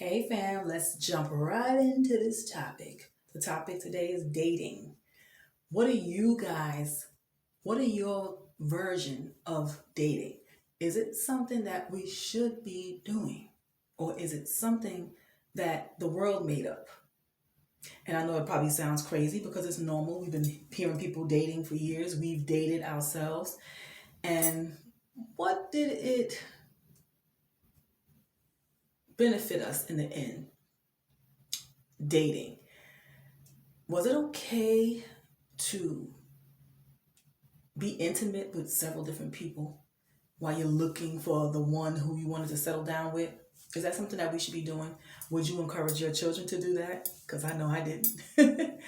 Hey fam, let's jump right into this topic. The topic today is dating. What are you guys, what are your version of dating? Is it something that we should be doing? Or is it something that the world made up? And I know it probably sounds crazy because it's normal. We've been hearing people dating for years. We've dated ourselves. And what did it benefit us in the end? Dating. Was it okay to be intimate with several different people while you're looking for the one who you wanted to settle down with? Is that something that we should be doing? Would you encourage your children to do that? Because I know I didn't.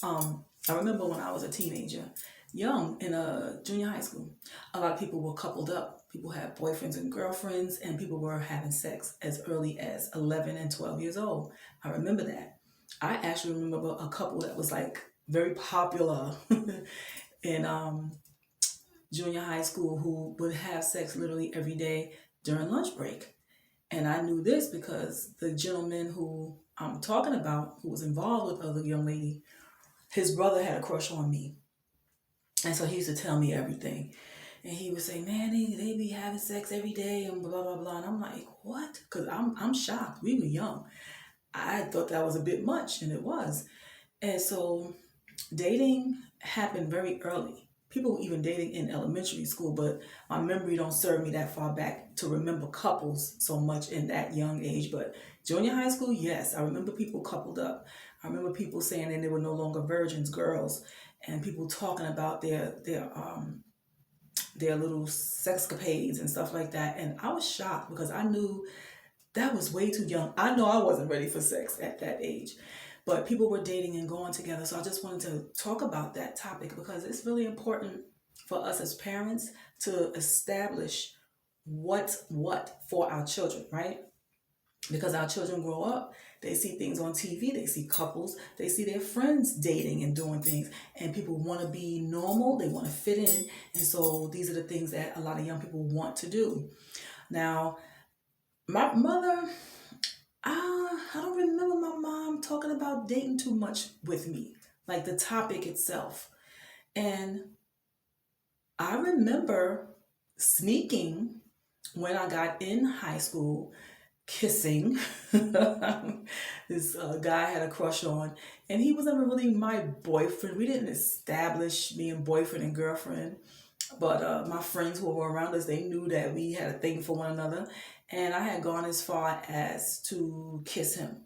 I remember when I was a teenager, young in a junior high school, a lot of people were coupled up. People had boyfriends and girlfriends, and people were having sex as early as 11 and 12 years old. I remember that. I actually remember a couple that was like very popular in junior high school who would have sex literally every day during lunch break. And I knew this because the gentleman who I'm talking about, who was involved with the young lady, his brother had a crush on me. And so he used to tell me everything. And he would say, man, they be having sex every day and blah, blah, blah. And I'm like, what? Because I'm shocked. We were young. I thought that was a bit much, and it was. And so dating happened very early. People were even dating in elementary school, but my memory don't serve me that far back to remember couples so much in that young age. But junior high school, yes, I remember people coupled up. I remember people saying that they were no longer virgins, girls, and people talking about their little sexcapades and stuff like that. And I was shocked because I knew that was way too young. I know I wasn't ready for sex at that age, but people were dating and going together. So I just wanted to talk about that topic because it's really important for us as parents to establish what's what for our children, right? Because our children grow up, they see things on TV, they see couples, they see their friends dating and doing things, and people want to be normal, they want to fit in. And so these are the things that a lot of young people want to do. Now, my mother, I don't remember my mom talking about dating too much with me, like the topic itself. And I remember sneaking when I got in high school, kissing this guy I had a crush on, and he was never really my boyfriend. We didn't establish being boyfriend and girlfriend, but my friends who were around us, they knew that we had a thing for one another, and I had gone as far as to kiss him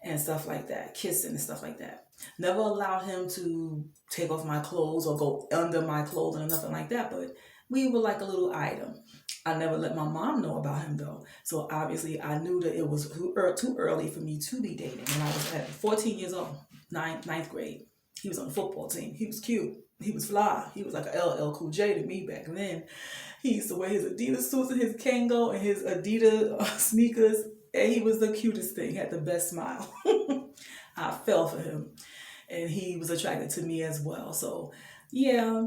and stuff like that, kissing and stuff like that. Never allowed him to take off my clothes or go under my clothing or nothing like that, but we were like a little item. I never let my mom know about him though. So obviously I knew that it was too early for me to be dating. When I was at 14 years old, ninth grade, he was on the football team. He was cute. He was fly. He was like a LL Cool J to me back then. He used to wear his Adidas suits and his Kango and his Adidas sneakers. And he was the cutest thing. He had the best smile. I fell for him. And he was attracted to me as well. So yeah,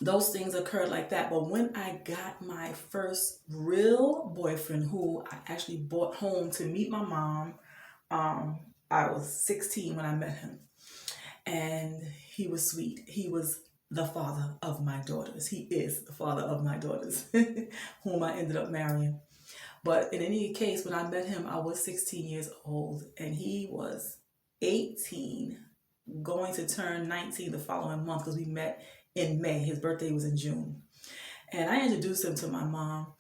those things occurred like that. But when I got my first real boyfriend, who I actually brought home to meet my mom, I was 16 when I met him. And he was sweet. He was the father of my daughters. He is the father of my daughters, whom I ended up marrying. But in any case, when I met him, I was 16 years old and he was 18, going to turn 19 the following month because we met in May. His birthday was in June. And I introduced him to my mom.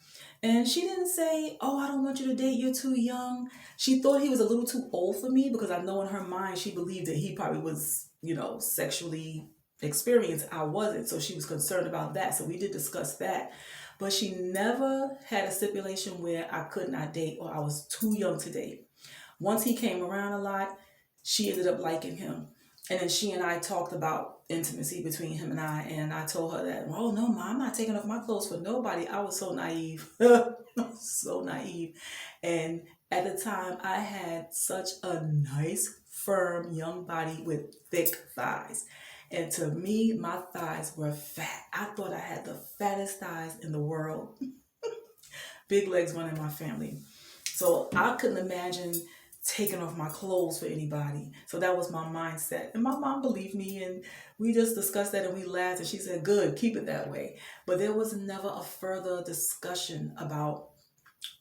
And she didn't say, oh, I don't want you to date, you're too young. She thought he was a little too old for me because I know in her mind she believed that he probably was, sexually experienced. I wasn't. So she was concerned about that. So we did discuss that. But she never had a stipulation where I could not date or I was too young to date. Once he came around a lot, she ended up liking him. And then she and I talked about intimacy between him and I told her that, oh no, Ma, I'm not taking off my clothes for nobody. I was so naive. So naive. And at the time, I had such a nice, firm, young body with thick thighs. And to me, my thighs were fat. I thought I had the fattest thighs in the world. Big legs run in my family. So I couldn't imagine taking off my clothes for anybody. So that was my mindset. And my mom believed me, and we just discussed that and we laughed, and she said, "Good, keep it that way." But there was never a further discussion about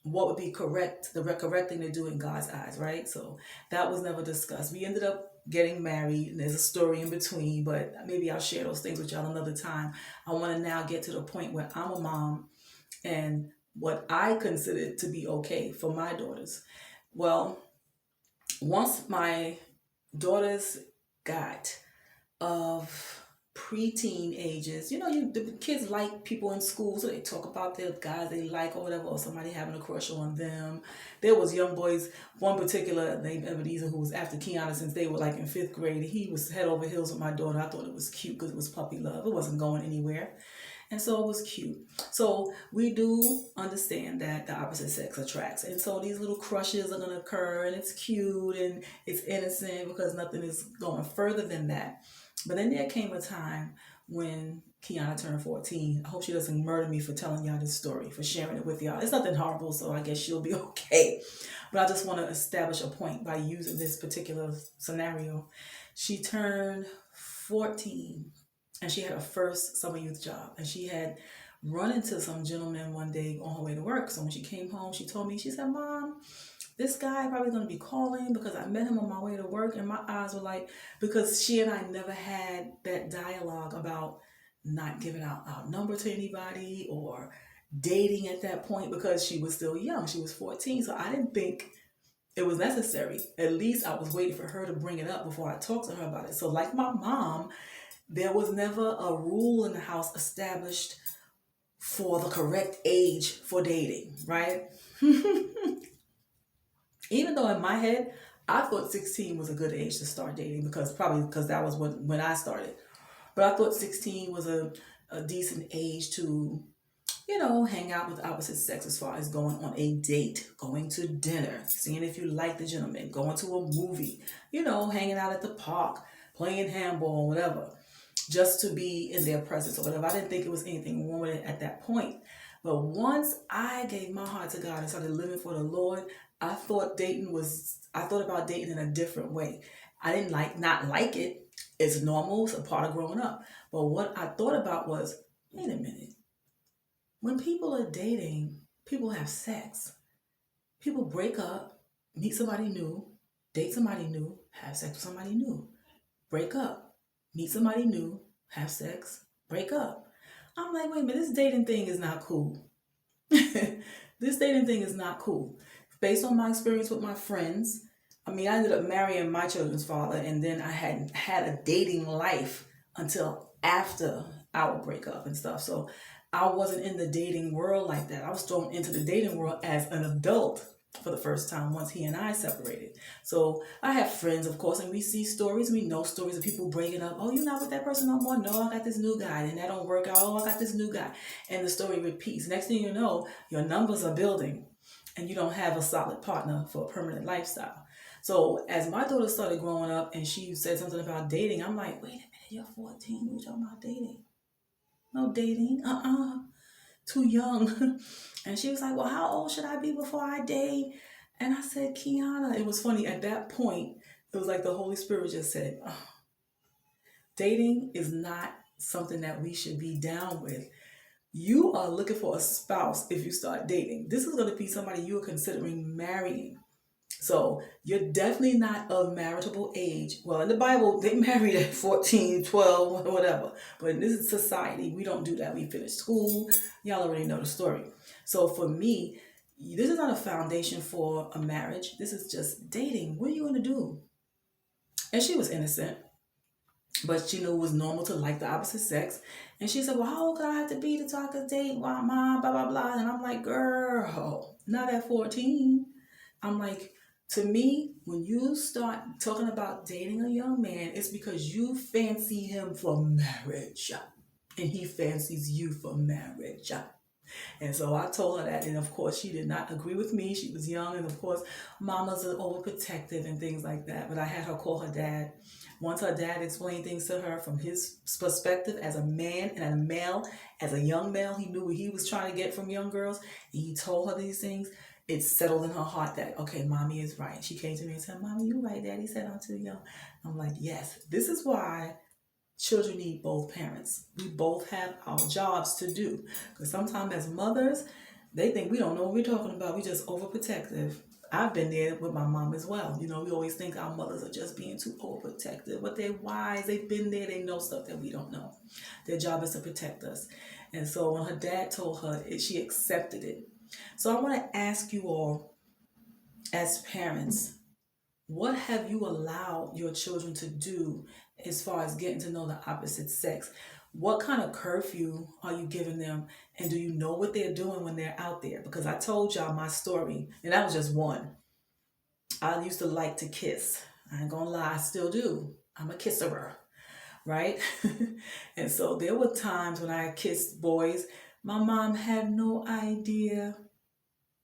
what would be correct, the correct thing to do in God's eyes, right? So that was never discussed. We ended up getting married, and there's a story in between, but maybe I'll share those things with y'all another time. I want to now get to the point where I'm a mom and what I consider to be okay for my daughters. Well, once my daughters got of preteen ages, the kids like people in school, so they talk about their guys they like or whatever, or somebody having a crush on them. There was young boys, one particular named Ebenezer, who was after Kiana since they were like in fifth grade. He was head over heels with my daughter. I thought it was cute because it was puppy love. It wasn't going anywhere. And so it was cute. So we do understand that the opposite sex attracts. And so these little crushes are going to occur, and it's cute and it's innocent because nothing is going further than that. But then there came a time when Kiana turned 14. I hope she doesn't murder me for telling y'all this story, for sharing it with y'all. It's nothing horrible, so I guess she'll be okay. But I just want to establish a point by using this particular scenario. She turned 14 and she had her first summer youth job, and she had run into some gentleman one day on her way to work. So when she came home, she told me, she said, "Mom, this guy probably going to be calling because I met him on my way to work." And my eyes were like, because she and I never had that dialogue about not giving out our number to anybody or dating at that point, because she was still young. She was 14. So I didn't think it was necessary. At least I was waiting for her to bring it up before I talked to her about it. So like my mom, there was never a rule in the house established for the correct age for dating, right? Even though in my head, I thought 16 was a good age to start dating, because that was when I started. But I thought 16 was a decent age to, hang out with the opposite sex, as far as going on a date, going to dinner, seeing if you like the gentleman, going to a movie, hanging out at the park, playing handball, whatever, just to be in their presence or whatever. I didn't think it was anything wrong with it at that point. But once I gave my heart to God and started living for the Lord, I thought about dating in a different way. I didn't not like it. It's normal. It's a part of growing up. But what I thought about was, wait a minute. When people are dating, people have sex. People break up, meet somebody new, date somebody new, have sex with somebody new. Break up, meet somebody new, have sex, break up. I'm like, wait a minute, this dating thing is not cool. This dating thing is not cool. Based on my experience with my friends, I ended up marrying my children's father, and then I hadn't had a dating life until after our breakup and stuff. So I wasn't in the dating world like that. I was thrown into the dating world as an adult for the first time once he and I separated. So I have friends, of course, and we see stories. We know stories of people breaking up. "Oh, you're not with that person no more? No, I got this new guy." And that don't work out. "Oh, I got this new guy." And the story repeats. Next thing you know, your numbers are building and you don't have a solid partner for a permanent lifestyle. So as my daughter started growing up and she said something about dating, I'm like, wait a minute, you're 14. You're talking about dating? No dating. Too young. And she was like, "Well, how old should I be before I date?" And I said, "Kiana," it was funny. At that point, it was like the Holy Spirit just said, "Oh, dating is not something that we should be down with. You are looking for a spouse if you start dating. This is going to be somebody you are considering marrying. So you're definitely not of marriageable age." Well, in the Bible, they married at 14, 12, whatever. But in this society, we don't do that. We finish school. Y'all already know the story. So for me, this is not a foundation for a marriage. This is just dating. What are you going to do? And she was innocent, but she knew it was normal to like the opposite sex. And she said, "Well, how old could I have to be to talk a date? Why, mom, blah, blah, blah." And I'm like, girl, not at 14. I'm like, to me, when you start talking about dating a young man, it's because you fancy him for marriage. And he fancies you for marriage. And so I told her that, and of course she did not agree with me. She was young, and of course mamas are overprotective and things like that. But I had her call her dad. Once her dad explained things to her from his perspective as a man and a male, as a young male, he knew what he was trying to get from young girls, and he told her these things. It settled in her heart that, okay, mommy is right. She came to me and said, Mommy, you right. Daddy said I'm too young. I'm like, yes, this is why children need both parents. We both have our jobs to do. Because sometimes as mothers, they think we don't know what we're talking about. We just overprotective. I've been there with my mom as well. You know, we always think our mothers are just being too overprotective, but they're wise. They've been there. They know stuff that we don't know. Their job is to protect us. And so when her dad told her, she accepted it. So I want to ask you all, as parents, what have you allowed your children to do as far as getting to know the opposite sex? What kind of curfew are you giving them? And do you know what they're doing when they're out there? Because I told y'all my story, and that was just one. I used to like to kiss. I ain't gonna lie, I still do. I'm a kisserer, right? And so there were times when I kissed boys. My mom had no idea.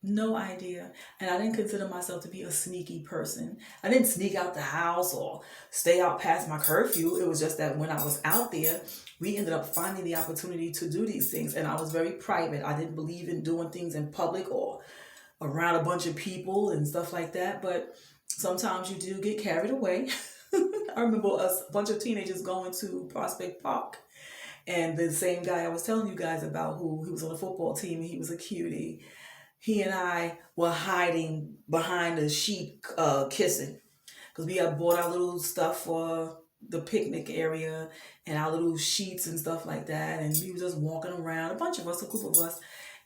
No idea. And I didn't consider myself to be a sneaky person. I didn't sneak out the house or stay out past my curfew. It was just that when I was out there, we ended up finding the opportunity to do these things. And I was very private. I didn't believe in doing things in public or around a bunch of people and stuff like that. But sometimes you do get carried away. I remember us, a bunch of teenagers going to Prospect Park. And the same guy I was telling you guys about, who he was on the football team and he was a cutie, he and I were hiding behind a sheet, kissing, because we had bought our little stuff for the picnic area and our little sheets and stuff like that. And we were just walking around, a bunch of us, a group of us.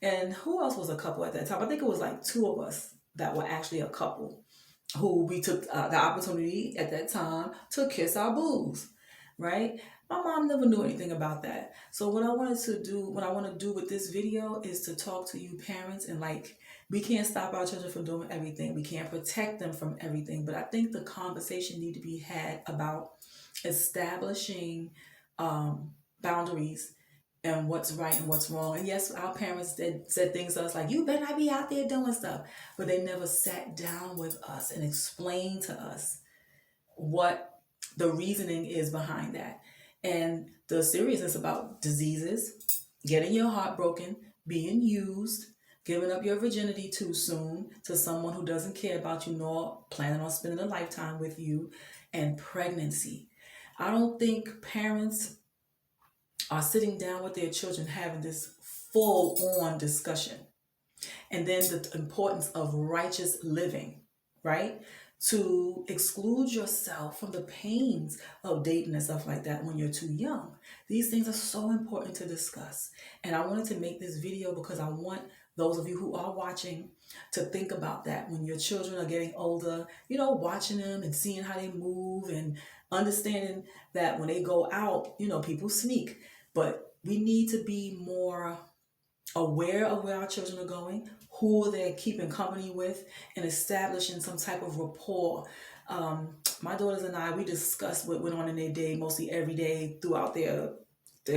And who else was a couple at that time? I think it was like two of us that were actually a couple who we took the opportunity at that time to kiss our boobs, right? My mom never knew anything about that. So what I want to do with this video is to talk to you parents, and like, we can't stop our children from doing everything. We can't protect them from everything. But I think the conversation need to be had about establishing boundaries and what's right and what's wrong. And yes, our parents said things to us like, you better not be out there doing stuff. But they never sat down with us and explained to us what the reasoning is behind that. And the seriousness about diseases, getting your heart broken, being used, giving up your virginity too soon to someone who doesn't care about you nor planning on spending a lifetime with you, and pregnancy. I don't think parents are sitting down with their children having this full on discussion. And then the importance of righteous living, right? To exclude yourself from the pains of dating and stuff like that when you're too young. These things are so important to discuss. And I wanted to make this video because I want those of you who are watching to think about that when your children are getting older, you know, watching them and seeing how they move and understanding that when they go out, you know, people sneak. But we need to be more aware of where our children are going, who they're keeping company with, and establishing some type of rapport. My daughters and I, we discussed what went on in their day mostly every day throughout their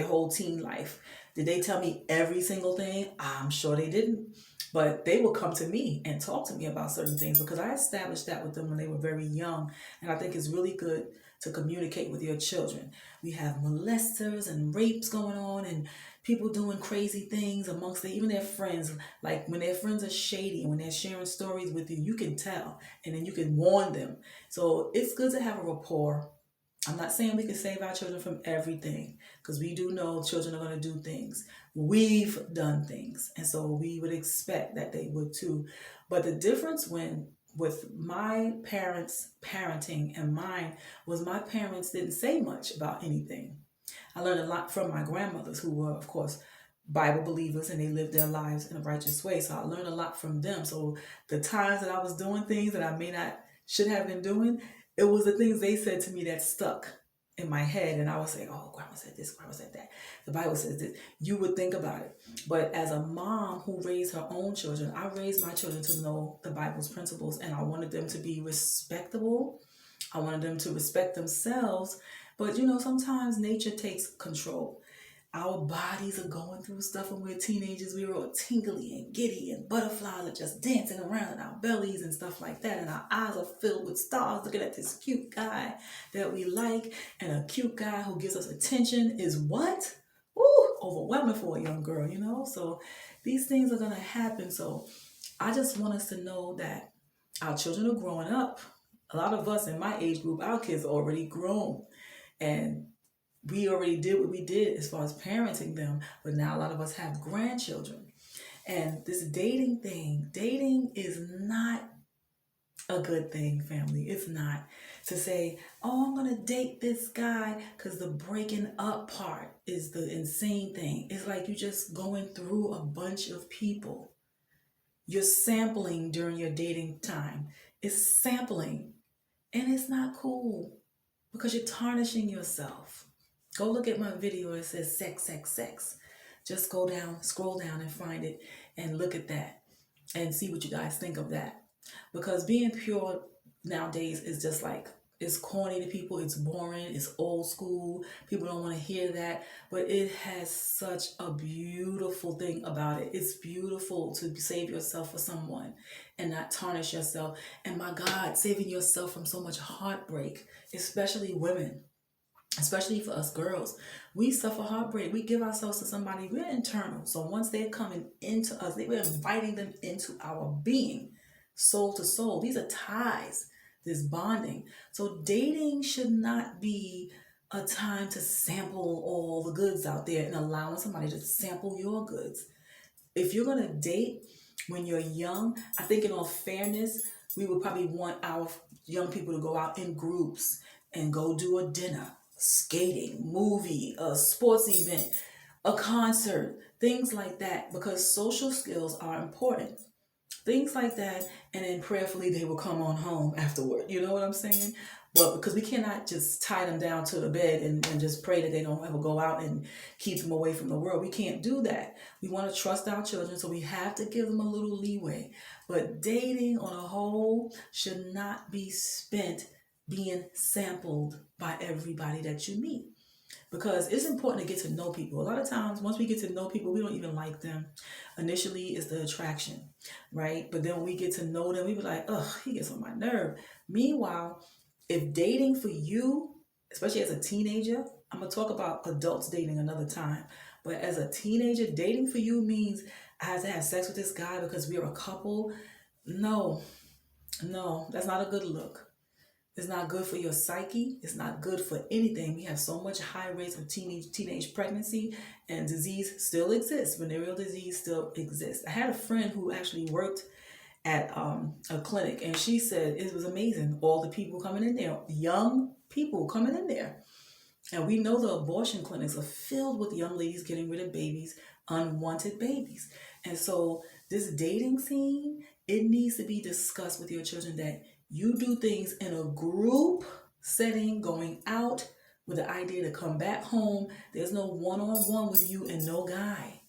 whole teen life. Did they tell me every single thing? I'm sure they didn't. But they would come to me and talk to me about certain things because I established that with them when they were very young. And I think it's really good to communicate with your children. We have molesters and rapes going on and people doing crazy things amongst even their friends. Like when their friends are shady and when they're sharing stories with you, you can tell and then you can warn them. So it's good to have a rapport. I'm not saying we can save our children from everything because we do know children are going to do things. We've done things. And so we would expect that they would too. But the difference with my parents' parenting and mine was my parents didn't say much about anything. I learned a lot from my grandmothers who were, of course, Bible believers and they lived their lives in a righteous way. So I learned a lot from them. So the times that I was doing things that I may not should have been doing, it was the things they said to me that stuck in my head. And I would say, oh, grandma said this, grandma said that. The Bible says this. You would think about it. But as a mom who raised her own children, I raised my children to know the Bible's principles. And I wanted them to be respectable. I wanted them to respect themselves. But, you know, sometimes nature takes control. Our bodies are going through stuff when we're teenagers. We were all tingly and giddy and butterflies are just dancing around in our bellies and stuff like that. And our eyes are filled with stars looking at this cute guy that we like. And a cute guy who gives us attention is what? Ooh, overwhelming for a young girl, you know? So these things are going to happen. So I just want us to know that our children are growing up. A lot of us in my age group, our kids are already grown. And we already did what we did as far as parenting them. But now a lot of us have grandchildren. And this dating is not a good thing, family. It's not to say, oh, I'm going to date this guy, because the breaking up part is the insane thing. It's like you just going through a bunch of people. You're sampling during your dating time. It's sampling, and it's not cool because you're tarnishing yourself. Go look at my video. It says sex, sex, sex. Just go down, scroll down and find it and look at that and see what you guys think of that. Because being pure nowadays is just like, it's corny to people, it's boring, it's old school, people don't want to hear that, but it has such a beautiful thing about it. It's beautiful to save yourself for someone and not tarnish yourself. And my God, saving yourself from so much heartbreak, especially women. Especially for us girls, we suffer heartbreak. We give ourselves to somebody, we're internal. So once they're coming into us, we're inviting them into our being, soul to soul. These are ties, this bonding. So dating should not be a time to sample all the goods out there and allowing somebody to sample your goods. If you're going to date when you're young, I think in all fairness, we would probably want our young people to go out in groups and go do a dinner, skating, movie, a sports event, a concert, things like that, because social skills are important. Things like that, and then prayerfully they will come on home afterward. You know what I'm saying? But because we cannot just tie them down to the bed and just pray that they don't ever go out and keep them away from the world. We can't do that. We want to trust our children, so we have to give them a little leeway. But dating on a whole should not be spent being sampled by everybody that you meet, because it's important to get to know people. A lot of times, once we get to know people, we don't even like them. Initially, it's the attraction, right? But then when we get to know them, we be like, ugh, he gets on my nerve. Meanwhile, if dating for you, especially as a teenager, I'm going to talk about adults dating another time, but as a teenager, dating for you means I have to have sex with this guy because we're a couple. No, no, that's not a good look. It's not good for your psyche. It's not good for anything. We have so much high rates of teenage pregnancy, and disease still exists. Venereal disease still exists. I had a friend who actually worked at a clinic, and she said it was amazing. All the people coming in there, young people coming in there. And we know the abortion clinics are filled with young ladies getting rid of babies, unwanted babies. And so this dating scene, it needs to be discussed with your children that you do things in a group setting, going out with the idea to come back home. There's no one-on-one with you and no guy.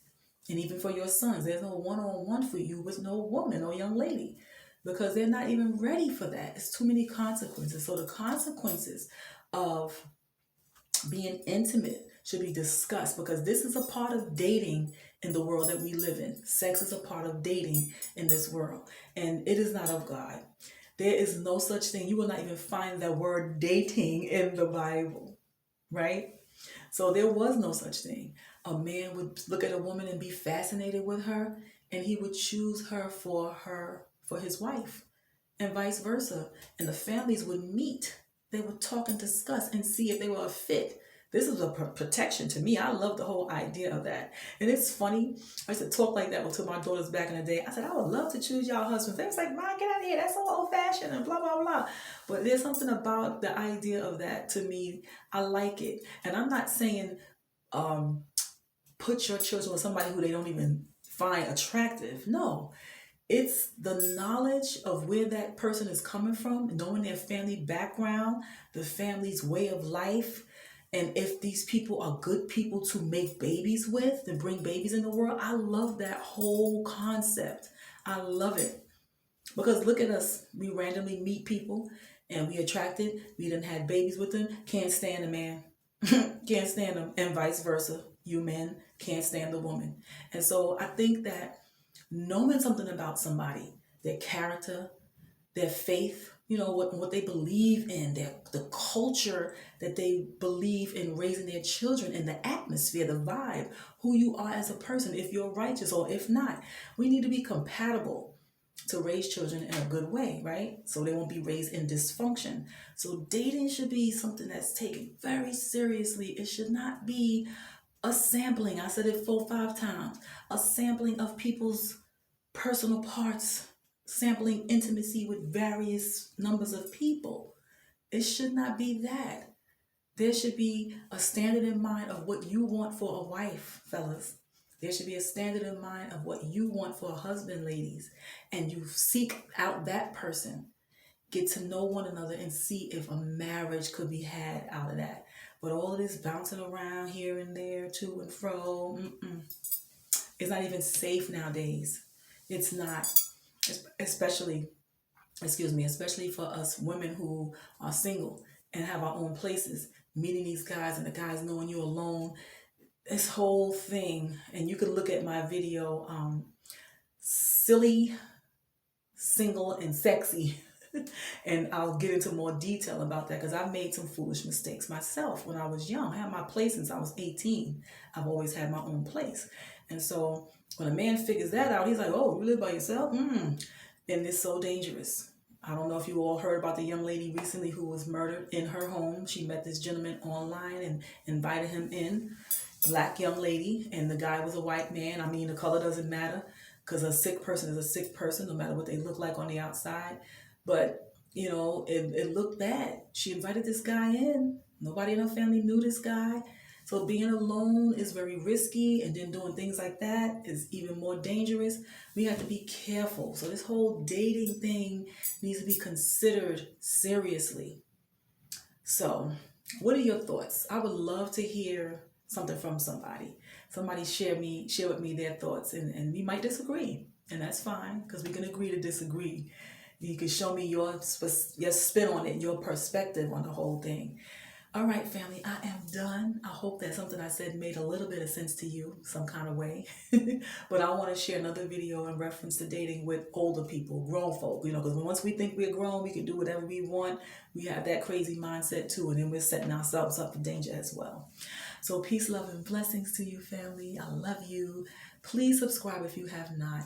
And even for your sons, there's no one-on-one for you with no woman or young lady, because they're not even ready for that. It's too many consequences. So the consequences of being intimate should be discussed, because this is a part of dating in the world that we live in. Sex is a part of dating in this world, and it is not of God. There is no such thing. You will not even find the word dating in the Bible, right? So there was no such thing. A man would look at a woman and be fascinated with her, and he would choose her for his wife, and vice versa. And the families would meet. They would talk and discuss and see if they were a fit. This is a protection to me. I love the whole idea of that. And it's funny. I used to talk like that to my daughters back in the day. I said, I would love to choose y'all husbands. They was like, Mom, get out of here. That's so old fashioned and blah, blah, blah. But there's something about the idea of that to me. I like it. And I'm not saying put your children with somebody who they don't even find attractive. No. It's the knowledge of where that person is coming from, knowing their family background, the family's way of life, and if these people are good people to make babies with, to bring babies in the world. I love that whole concept. I love it. Because look at us. We randomly meet people and we attracted. We done had babies with them. Can't stand a man. Can't stand them. And vice versa. You men can't stand the woman. And so I think that knowing something about somebody, their character, their faith, what they believe in, the culture that they believe in raising their children, and the atmosphere, the vibe, who you are as a person, if you're righteous or if not. We need to be compatible. to raise children in a good way, right? So they won't be raised in dysfunction. So dating should be something that's taken very seriously. It should not be a sampling. I said it 4 or 5 times. A sampling of people's personal parts, sampling intimacy with various numbers of people. It should not be that. There should be a standard in mind of what you want for a wife, fellas. There should be a standard in mind of what you want for a husband, ladies. And you seek out that person. Get to know one another and see if a marriage could be had out of that. But all of this bouncing around here and there, to and fro, it's not even safe nowadays. It's not, especially, especially for us women who are single and have our own places, meeting these guys and the guys knowing you're alone. This whole thing, and you can look at my video, Silly, Single, and Sexy. And I'll get into more detail about that because I've made some foolish mistakes myself when I was young. I had my place since I was 18. I've always had my own place. And so when a man figures that out, he's like, oh, you live by yourself? And it's so dangerous. I don't know if you all heard about the young lady recently who was murdered in her home. She met this gentleman online and invited him in. Black young lady, and the guy was a white man. I mean, the color doesn't matter because a sick person is a sick person no matter what they look like on the outside. But, it looked bad. She invited this guy in. Nobody in her family knew this guy. So being alone is very risky, and then doing things like that is even more dangerous. We have to be careful. So this whole dating thing needs to be considered seriously. So what are your thoughts? I would love to hear something from somebody. Somebody share with me their thoughts, and we might disagree, and that's fine because we can agree to disagree. You can show me your spin on it, your perspective on the whole thing. All right, family, I am done. I hope that something I said made a little bit of sense to you, some kind of way. But I want to share another video in reference to dating with older people, grown folk, because once we think we're grown, we can do whatever we want. We have that crazy mindset too, and then we're setting ourselves up for danger as well. So peace, love, and blessings to you, family. I love you. Please subscribe if you have not.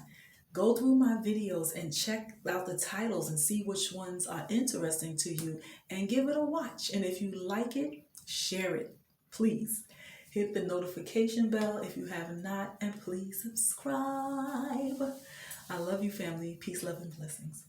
Go through my videos and check out the titles and see which ones are interesting to you and give it a watch. And if you like it, share it. Please hit the notification bell if you have not, and please subscribe. I love you, family. Peace, love, and blessings.